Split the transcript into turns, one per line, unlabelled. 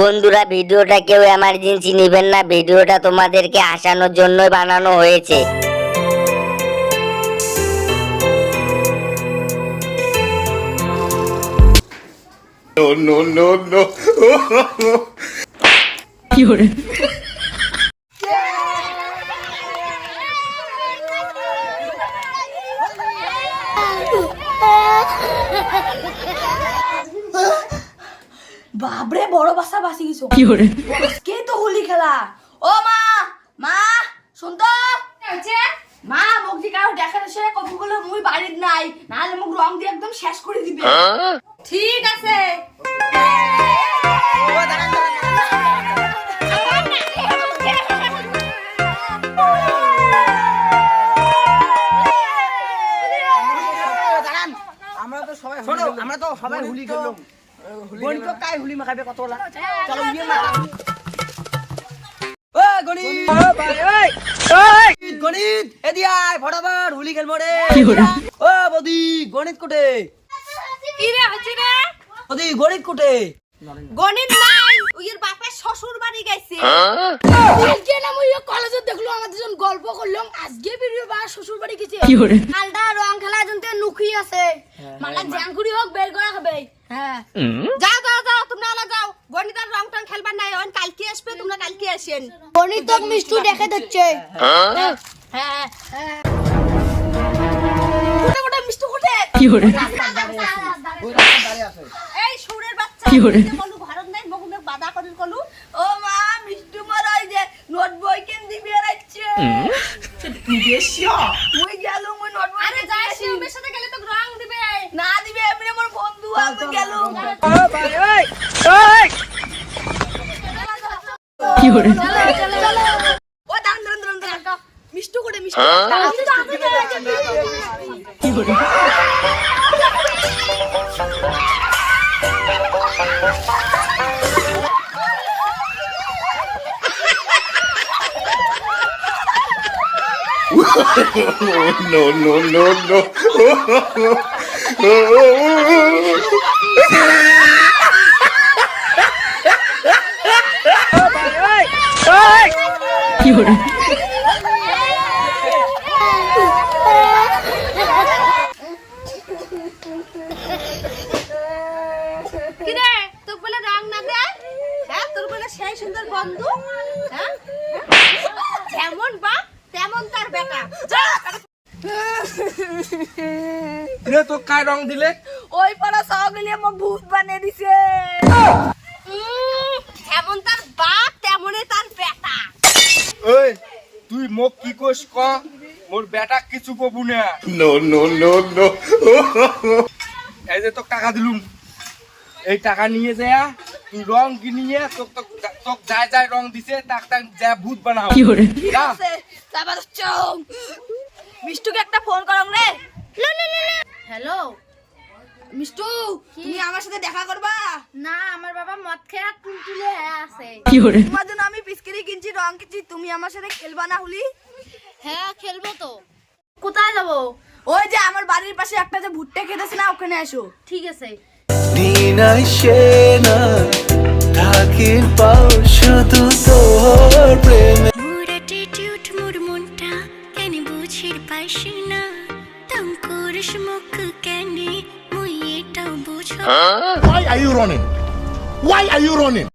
বন্ধুরা, ভিডিওটা কেউ এমার্জেন্সি নেবেন না, ভিডিওটা তোমাদেরকে হাসানোর জন্যই বানানো হয়েছে।
No, no, no, no.
বাবরে বড় বাসা বাসি গেছো কে তো হোলি খেলা। ও মা, মা শুনতো মা মোক দি কাউ দেখা সে কবি বলে মুই বাড়ির নাই, নাহলে মোক রং দিয়ে একদম শেষ করে দিবে। ঠিক আছে।
আমরা তো সবাই হুলি খেললাম। গণিত কাই হুলি মাখাবে কতলা? চলো গিয়ে মাখা। ও গণিত, গণিত এদিকে আয় ফটাফট হুলি খেলবো রে। ও বদি গণিত কোটে?
কি রে হচ্ছে রে?
বদি গণিত কোটে?
গণিত নাই, ওইর বাপের শ্বশুর বাড়ি গেছে। আজকে না মুই কলেজে দেখলো আমাদের জন গল্প করলাম, আজকে ভিডিও বা শ্বশুর বাড়ি গেছে। কালটা রং খেলা জনতে নুখি আছে, মালা জ্যাংকুড়ি হোক বের করে খাবে। হ্যাঁ যাও যাও যাও, তোমরা আলা যাও, গণিত আর রং টং খেলবার নাই, ওন কালকে আসবে, তোমরা কালকে আসেন। গণিত মিষ্টু দেখে দিচ্ছে। হ্যাঁ হ্যাঁ কোটে কোটে মিষ্টু কোটে? কি হরে এই সুরের বাচ্চা কি হরে বলু ভারত নাই বগুনে বাধা করিল কলু। ও মা মিষ্টু মারাই যে নোট বই কেন দিবি রাখছে বিদেশিয়া মুই গেল মুই নোট বই। আরে যাই শিউমের সাথে গেলে তো রং দিবে না, দিবে এমনি আমার বন্ধু আমি গেল। ও ভাই ওই ওই কি হরে ও দান দান দান দান মিষ্টু কোটে মিষ্টু কি হরে
No, no, no, no.
কি হরে
কিরে তোর বলে রং না দে? হ্যাঁ তোর বলে সেই সুন্দর বন্ধু, হ্যাঁ যেমন বাপ তেমন তার বেটা।
রে তো কাই রং দিলে?
ওই পাড়া সগলি আমাকে ভূত বানিয়ে দিছে। যেমন তার বাপ তেমনই তার বেটা।
ওই তুই মোক কি কইস ক? মোর বেটা কিছু কবু না।
No, no, no, no.
এই যে তোক টাকা দিলুম, এই টাকা নিয়ে যা তুই রং কিনিয়ে তোক তোক তোক যাই যাই রং দিছে তাক তাক যা ভূত বানাও।
ঠিক আছে তারপর চং মিষ্টুকে একটা ফোন করং রে। হ্যালো মিষ্টু, তুমি আমার সাথে দেখা করবা? না, আমার বাবা মদ খেয়ে টুলটুলে আছে। তোমার জন্য আমি বিস্কিট কিনছি, রং কিনছি, তুমি আমার সাথে খেলবা না হুলি? হ্যাঁ খেলবো তো। কোথায় যাবো? ওই যে আমার বাড়ির পাশে একটা যে ভুট্টা খেতেছে না, ওখানে আসো। ঠিক আছে।
দিনাই সেনা থাকি পাও শুধু তোর প্রেমে।
মোর অ্যাটিটিউড মোর মনটা কেন বুঝির পাইছি না, তং করিস মুখ কেন মুই এটাও বুঝো।
Why are you running? Why are you running?